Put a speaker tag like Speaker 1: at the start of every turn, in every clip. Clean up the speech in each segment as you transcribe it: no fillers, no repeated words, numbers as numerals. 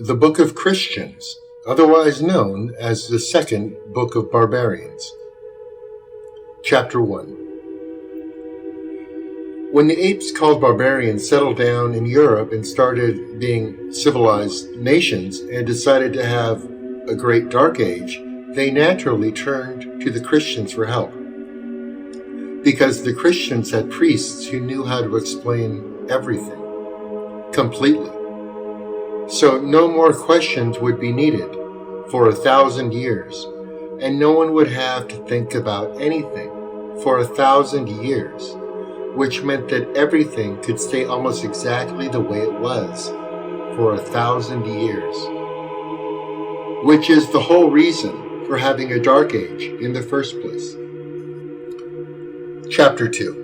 Speaker 1: the Book of Christians, otherwise known as the second Book of Barbarians. Chapter 1. When the apes called barbarians settled down in Europe and started being civilized nations and decided to have a great dark age, they naturally turned to the Christians for help. Because the Christians had priests who knew how to explain everything completely. So no more questions would be needed for 1,000 years, and no one would have to think about anything for 1,000 years, which meant that everything could stay almost exactly the way it was for 1,000 years, which is the whole reason for having a dark age in the first place. Chapter 2.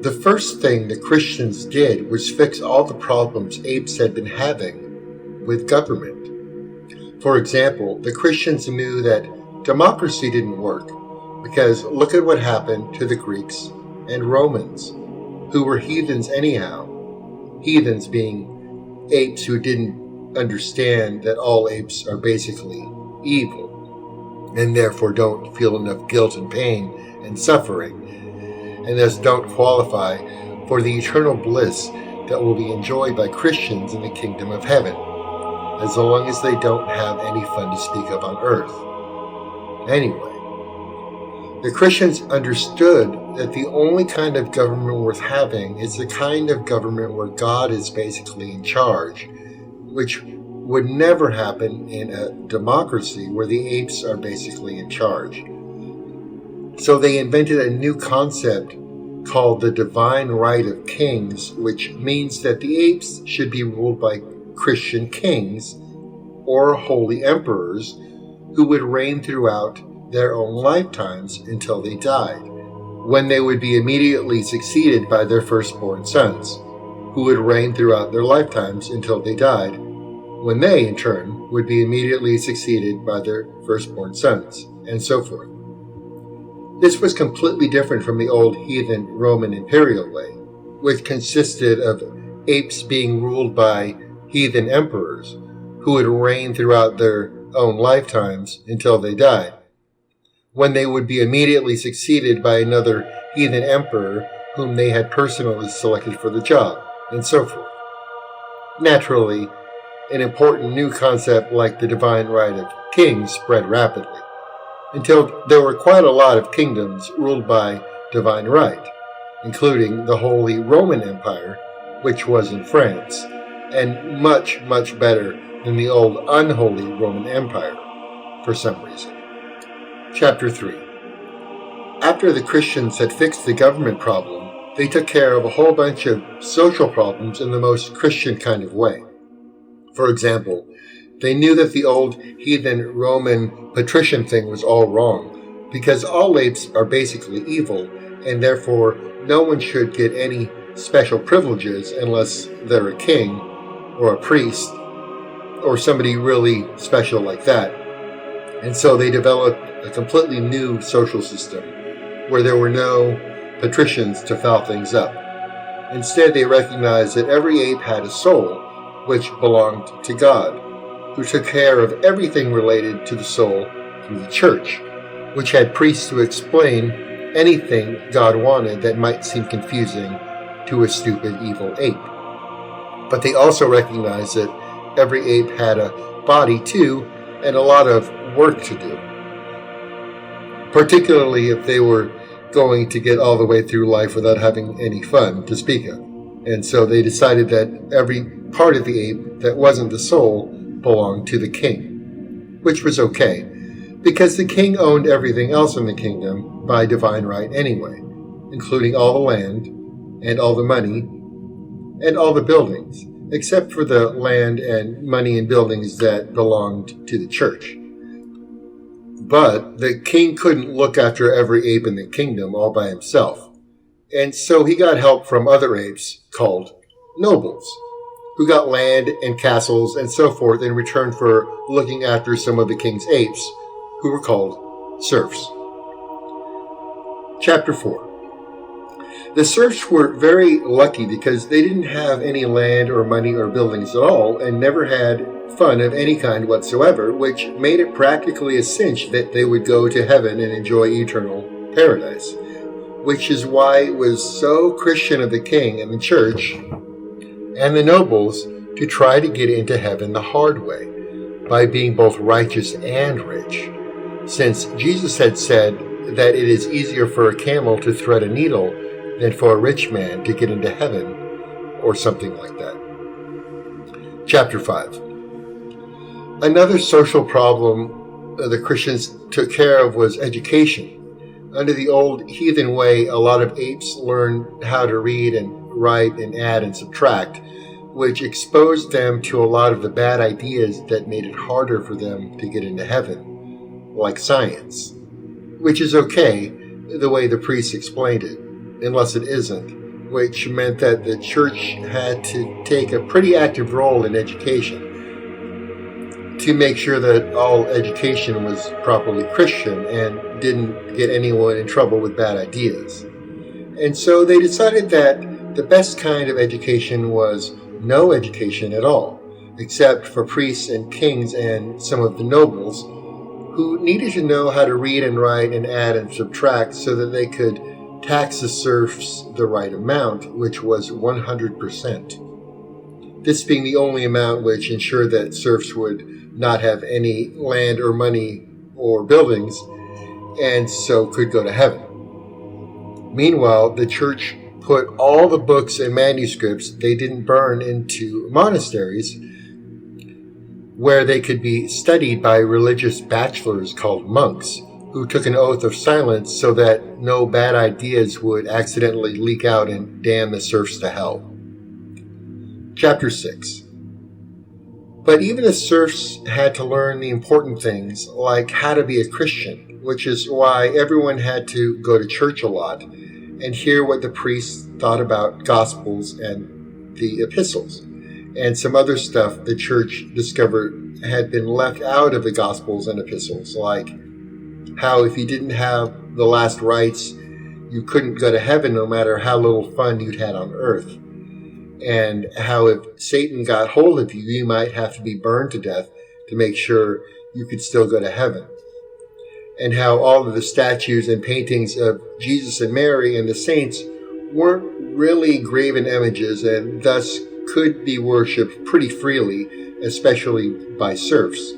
Speaker 1: The first thing the Christians did was fix all the problems apes had been having with government. For example, the Christians knew that democracy didn't work because look at what happened to the Greeks and Romans, who were heathens anyhow. Heathens being apes who didn't understand that all apes are basically evil, and therefore don't feel enough guilt and pain and suffering, and thus don't qualify for the eternal bliss that will be enjoyed by Christians in the kingdom of heaven, as long as they don't have any fun to speak of on earth. Anyway, the Christians understood that the only kind of government worth having is the kind of government where God is basically in charge, which would never happen in a democracy where the apes are basically in charge. So they invented a new concept called the divine right of kings, which means that the apes should be ruled by Christian kings or holy emperors who would reign throughout their own lifetimes until they died, when they would be immediately succeeded by their firstborn sons, who would reign throughout their lifetimes until they died, when they, in turn, would be immediately succeeded by their firstborn sons, and so forth. This was completely different from the old heathen Roman imperial way, which consisted of apes being ruled by heathen emperors who would reign throughout their own lifetimes until they died, when they would be immediately succeeded by another heathen emperor whom they had personally selected for the job, and so forth. Naturally, an important new concept like the divine right of kings spread rapidly, until there were quite a lot of kingdoms ruled by divine right, including the Holy Roman Empire, which was in France, and much, much better than the old unholy Roman Empire, for some reason. Chapter 3. After the Christians had fixed the government problem, they took care of a whole bunch of social problems in the most Christian kind of way. For example, they knew that the old heathen Roman patrician thing was all wrong, because all apes are basically evil, and therefore no one should get any special privileges unless they're a king, or a priest, or somebody really special like that. And so they developed a completely new social system, where there were no patricians to foul things up. Instead, they recognized that every ape had a soul, which belonged to God, who took care of everything related to the soul through the church, which had priests to explain anything God wanted that might seem confusing to a stupid, evil ape. But they also recognized that every ape had a body too, and a lot of work to do, particularly if they were going to get all the way through life without having any fun to speak of. And so they decided that every part of the ape that wasn't the soul belonged to the king, which was okay, because the king owned everything else in the kingdom by divine right anyway, including all the land, and all the money, and all the buildings, except for the land and money and buildings that belonged to the church. But the king couldn't look after every ape in the kingdom all by himself, and so he got help from other apes called nobles, who got land and castles and so forth in return for looking after some of the king's apes, who were called serfs. Chapter 4. The serfs were very lucky because they didn't have any land or money or buildings at all and never had fun of any kind whatsoever, which made it practically a cinch that they would go to heaven and enjoy eternal paradise, which is why it was so Christian of the king and the church and the nobles to try to get into heaven the hard way, by being both righteous and rich, since Jesus had said that it is easier for a camel to thread a needle than for a rich man to get into heaven, or something like that. Chapter 5. Another social problem the Christians took care of was education. Under the old heathen way, a lot of apes learned how to read and write and add and subtract, which exposed them to a lot of the bad ideas that made it harder for them to get into heaven, like science, which is okay the way the priests explained it, unless it isn't, which meant that the church had to take a pretty active role in education to make sure that all education was properly Christian and didn't get anyone in trouble with bad ideas. And so they decided that the best kind of education was no education at all, except for priests and kings and some of the nobles, who needed to know how to read and write and add and subtract so that they could tax the serfs the right amount, which was 100%. This being the only amount which ensured that serfs would not have any land or money or buildings, and so could go to heaven. Meanwhile, the church put all the books and manuscripts they didn't burn into monasteries, where they could be studied by religious bachelors called monks, who took an oath of silence so that no bad ideas would accidentally leak out and damn the serfs to hell. Chapter 6. But even the serfs had to learn the important things, like how to be a Christian, which is why everyone had to go to church a lot and hear what the priests thought about Gospels and the epistles, and some other stuff the church discovered had been left out of the Gospels and epistles, like how if you didn't have the last rites, you couldn't go to heaven no matter how little fun you'd had on earth, and how if Satan got hold of you, you might have to be burned to death to make sure you could still go to heaven, and how all of the statues and paintings of Jesus and Mary and the saints weren't really graven images and thus could be worshipped pretty freely, especially by serfs,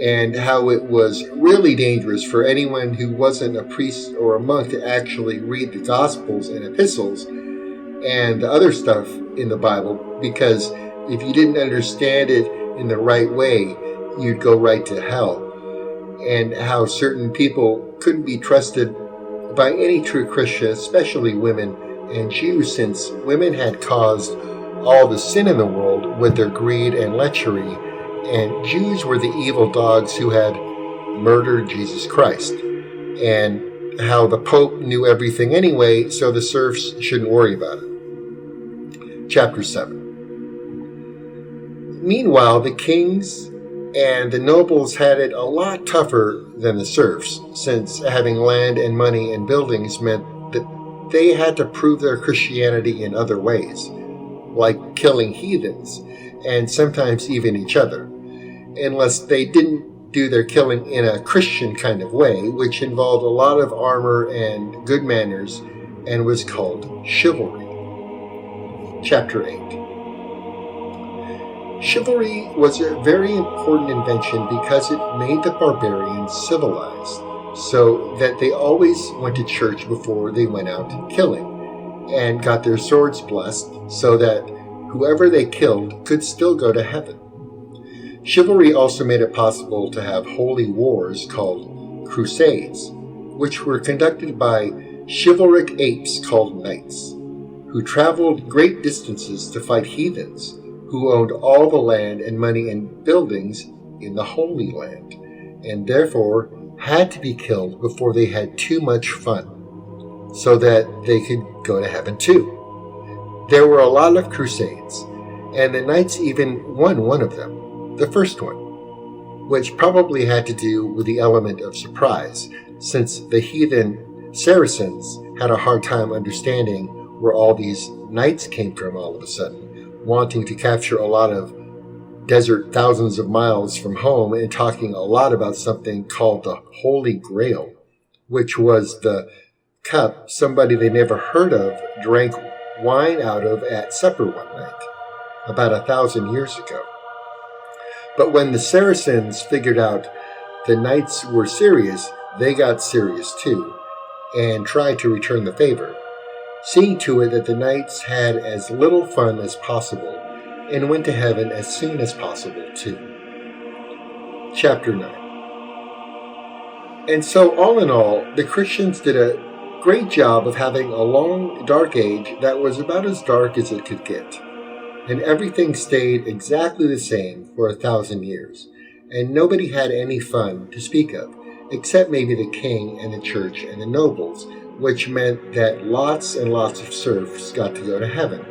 Speaker 1: and how it was really dangerous for anyone who wasn't a priest or a monk to actually read the Gospels and epistles and the other stuff in the Bible, because if you didn't understand it in the right way, you'd go right to hell, and how certain people couldn't be trusted by any true Christian, especially women and Jews, since women had caused all the sin in the world with their greed and lechery, and Jews were the evil dogs who had murdered Jesus Christ, and how the Pope knew everything anyway, so the serfs shouldn't worry about it. Chapter 7. Meanwhile, the kings and the nobles had it a lot tougher than the serfs, since having land and money and buildings meant that they had to prove their Christianity in other ways, like killing heathens, and sometimes even each other, unless they didn't do their killing in a Christian kind of way, which involved a lot of armor and good manners, and was called chivalry. Chapter 8. Chivalry was a very important invention because it made the barbarians civilized, so that they always went to church before they went out killing, and got their swords blessed so that whoever they killed could still go to heaven. Chivalry also made it possible to have holy wars called crusades, which were conducted by chivalric apes called knights, who traveled great distances to fight heathens who owned all the land and money and buildings in the Holy Land, and therefore had to be killed before they had too much fun, so that they could go to heaven too. There were a lot of crusades, and the knights even won one of them, the first one, which probably had to do with the element of surprise, since the heathen Saracens had a hard time understanding where all these knights came from all of a sudden, wanting to capture a lot of desert thousands of miles from home and talking a lot about something called the Holy Grail, which was the cup somebody they never heard of drank wine out of at supper one night, about 1,000 years ago. But when the Saracens figured out the knights were serious, they got serious too, and tried to return the favor, seeing to it that the knights had as little fun as possible and went to heaven as soon as possible too. Chapter 9. And so all in all, the Christians did a great job of having a long, dark age that was about as dark as it could get. And everything stayed exactly the same for 1,000 years, and nobody had any fun to speak of, except maybe the king and the church and the nobles, which meant that lots and lots of serfs got to go to heaven,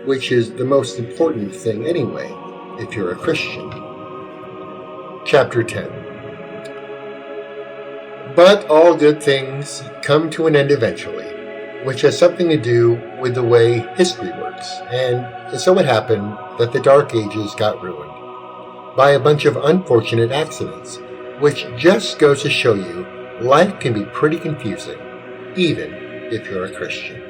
Speaker 1: which is the most important thing anyway, if you're a Christian. Chapter 10. But all good things come to an end eventually, which has something to do with the way history works, and so it happened that the Dark Ages got ruined by a bunch of unfortunate accidents, which just goes to show you life can be pretty confusing, even if you're a Christian.